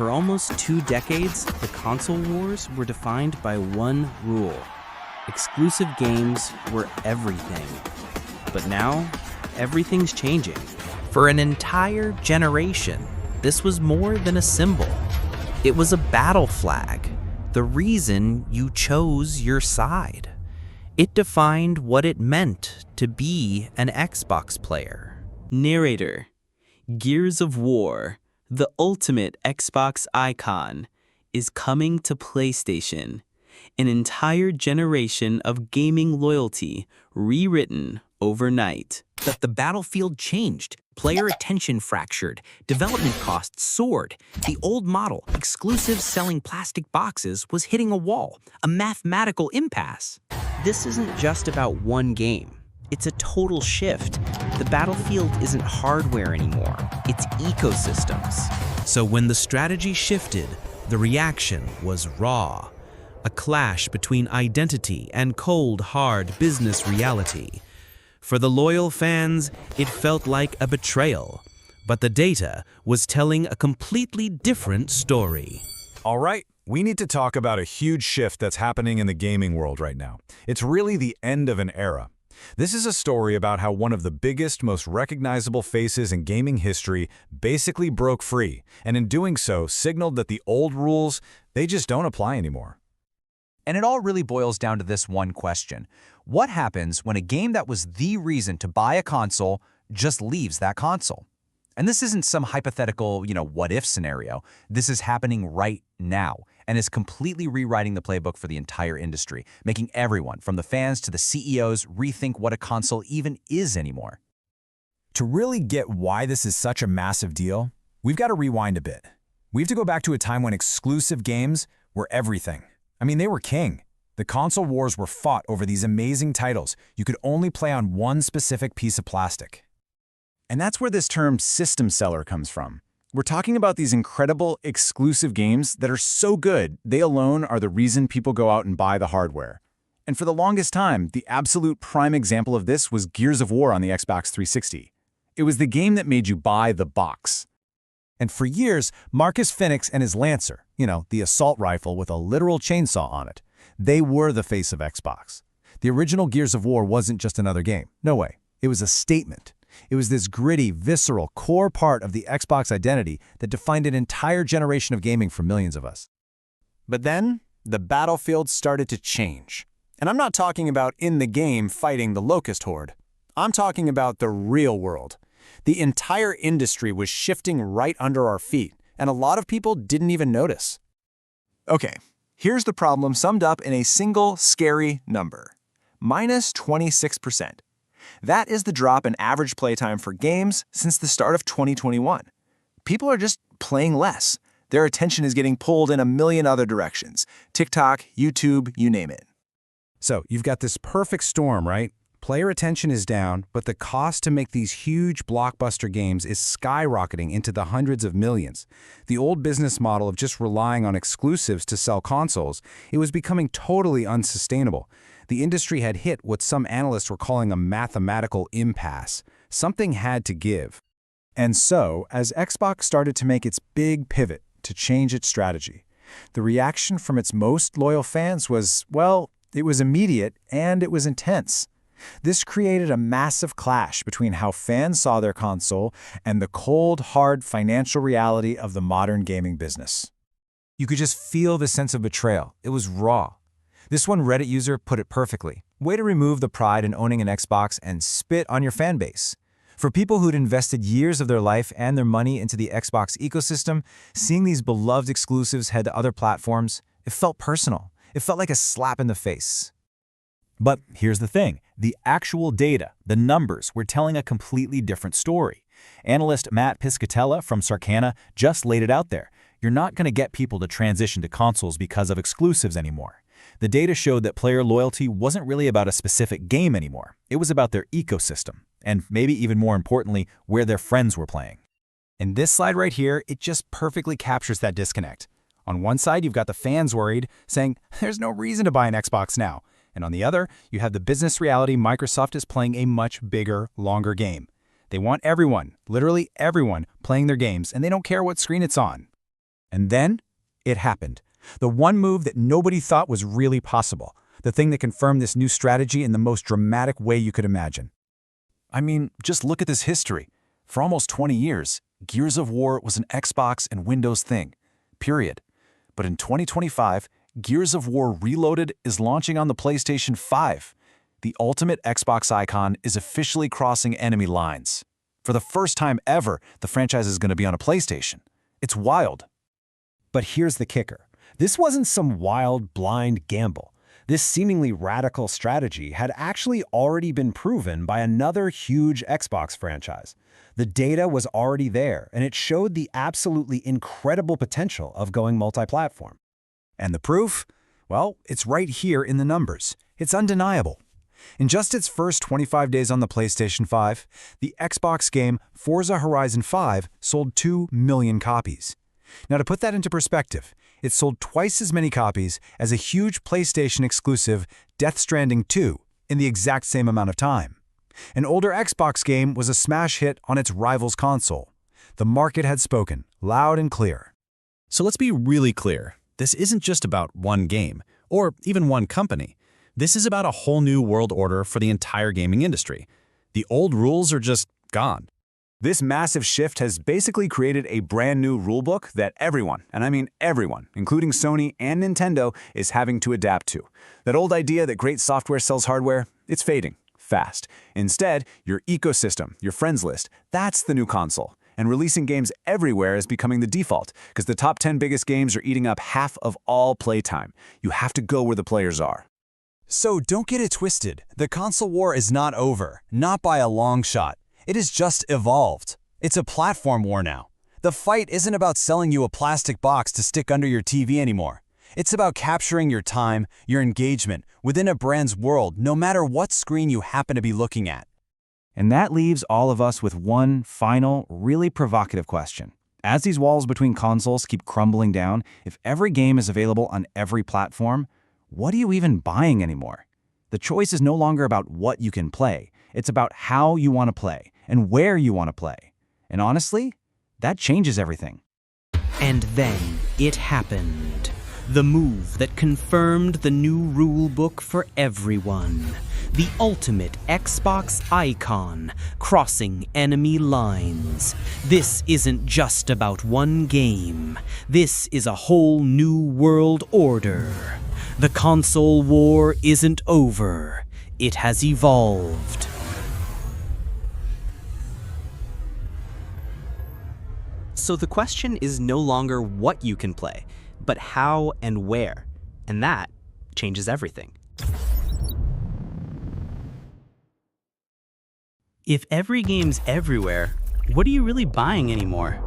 For almost 2 decades, the console wars were defined by one rule. Exclusive games were everything. But now, everything's changing. For an entire generation, this was more than a symbol. It was a battle flag, the reason you chose your side. It defined what it meant to be an Xbox player. Narrator: Gears of War, the ultimate Xbox icon, is coming to PlayStation. An entire generation of gaming loyalty rewritten overnight. But the battlefield changed. Player attention fractured. Development costs soared. The old model, exclusive selling plastic boxes, was hitting a wall, a mathematical impasse. This isn't just about one game. It's a total shift. The battlefield isn't hardware anymore. It's ecosystems. So when the strategy shifted, the reaction was raw. A clash between identity and cold, hard business reality. For the loyal fans, it felt like a betrayal. But the data was telling a completely different story. All right, we need to talk about a huge shift that's happening in the gaming world right now. It's really the end of an era. This is a story about how one of the biggest, most recognizable faces in gaming history basically broke free, and in doing so signaled that the old rules, they just don't apply anymore. And it all really boils down to this one question. What happens when a game that was the reason to buy a console just leaves that console? And this isn't some hypothetical, what-if scenario. This is happening right now and is completely rewriting the playbook for the entire industry, making everyone, from the fans to the CEOs, rethink what a console even is anymore. To really get why this is such a massive deal, we've got to rewind a bit. We have to go back to a time when exclusive games were everything. I mean, they were king. The console wars were fought over these amazing titles you could only play on one specific piece of plastic. And that's where this term system seller comes from. We're talking about these incredible exclusive games that are so good, they alone are the reason people go out and buy the hardware. And for the longest time, the absolute prime example of this was Gears of War on the Xbox 360. It was the game that made you buy the box. And for years, Marcus Phoenix and his Lancer, the assault rifle with a literal chainsaw on it, they were the face of Xbox. The original Gears of War wasn't just another game. No way. It was a statement. It was this gritty, visceral, core part of the Xbox identity that defined an entire generation of gaming for millions of us. But then, the battlefield started to change. And I'm not talking about in the game fighting the Locust Horde. I'm talking about the real world. The entire industry was shifting right under our feet, and a lot of people didn't even notice. Okay, here's the problem summed up in a single scary number. Minus 26%. That is the drop in average playtime for games since the start of 2021. People are just playing less. Their attention is getting pulled in a million other directions. TikTok, YouTube, you name it. So you've got this perfect storm, right? Player attention is down, but the cost to make these huge blockbuster games is skyrocketing into the hundreds of millions. The old business model of just relying on exclusives to sell consoles, it was becoming totally unsustainable. The industry had hit what some analysts were calling a mathematical impasse. Something had to give. And so, as Xbox started to make its big pivot to change its strategy, the reaction from its most loyal fans was, well, it was immediate and it was intense. This created a massive clash between how fans saw their console and the cold, hard financial reality of the modern gaming business. You could just feel the sense of betrayal. It was raw. This one Reddit user put it perfectly. Way to remove the pride in owning an Xbox and spit on your fan base. For people who'd invested years of their life and their money into the Xbox ecosystem, seeing these beloved exclusives head to other platforms, it felt personal. It felt like a slap in the face. But here's the thing. The actual data, the numbers, were telling a completely different story. Analyst Matt Piscatella from Sarcana just laid it out there. You're not going to get people to transition to consoles because of exclusives anymore. The data showed that player loyalty wasn't really about a specific game anymore. It was about their ecosystem, and maybe even more importantly, where their friends were playing. In this slide right here, it just perfectly captures that disconnect. On one side, you've got the fans worried, saying, there's no reason to buy an Xbox now. And on the other, you have the business reality Microsoft is playing a much bigger, longer game. They want everyone, literally everyone, playing their games, and they don't care what screen it's on. And then, it happened. The one move that nobody thought was really possible. The thing that confirmed this new strategy in the most dramatic way you could imagine. I mean, just look at this history. For almost 20 years, Gears of War was an Xbox and Windows thing. Period. But in 2025, Gears of War Reloaded is launching on the PlayStation 5. The ultimate Xbox icon is officially crossing enemy lines. For the first time ever, the franchise is going to be on a PlayStation. It's wild. But here's the kicker. This wasn't some wild, blind gamble. This seemingly radical strategy had actually already been proven by another huge Xbox franchise. The data was already there, and it showed the absolutely incredible potential of going multi-platform. And the proof? Well, it's right here in the numbers. It's undeniable. In just its first 25 days on the PlayStation 5, the Xbox game Forza Horizon 5 sold 2 million copies. Now, to put that into perspective, it sold twice as many copies as a huge PlayStation exclusive Death Stranding 2 in the exact same amount of time. An older Xbox game was a smash hit on its rival's console. The market had spoken, loud and clear. So let's be really clear. This isn't just about one game, or even one company. This is about a whole new world order for the entire gaming industry. The old rules are just gone. This massive shift has basically created a brand new rulebook that everyone, and I mean everyone, including Sony and Nintendo, is having to adapt to. That old idea that great software sells hardware, it's fading fast. Instead, your ecosystem, your friends list, that's the new console. And releasing games everywhere is becoming the default, because the top 10 biggest games are eating up half of all playtime. You have to go where the players are. So don't get it twisted. The console war is not over, not by a long shot. It has just evolved. It's a platform war now. The fight isn't about selling you a plastic box to stick under your TV anymore. It's about capturing your time, your engagement, within a brand's world, no matter what screen you happen to be looking at. And that leaves all of us with one final, really provocative question. As these walls between consoles keep crumbling down, if every game is available on every platform, what are you even buying anymore? The choice is no longer about what you can play. It's about how you want to play and where you want to play. And honestly, that changes everything. And then it happened. The move that confirmed the new rule book for everyone. The ultimate Xbox icon crossing enemy lines. This isn't just about one game. This is a whole new world order. The console war isn't over. It has evolved. So the question is no longer what you can play, but how and where. And that changes everything. If every game's everywhere, what are you really buying anymore?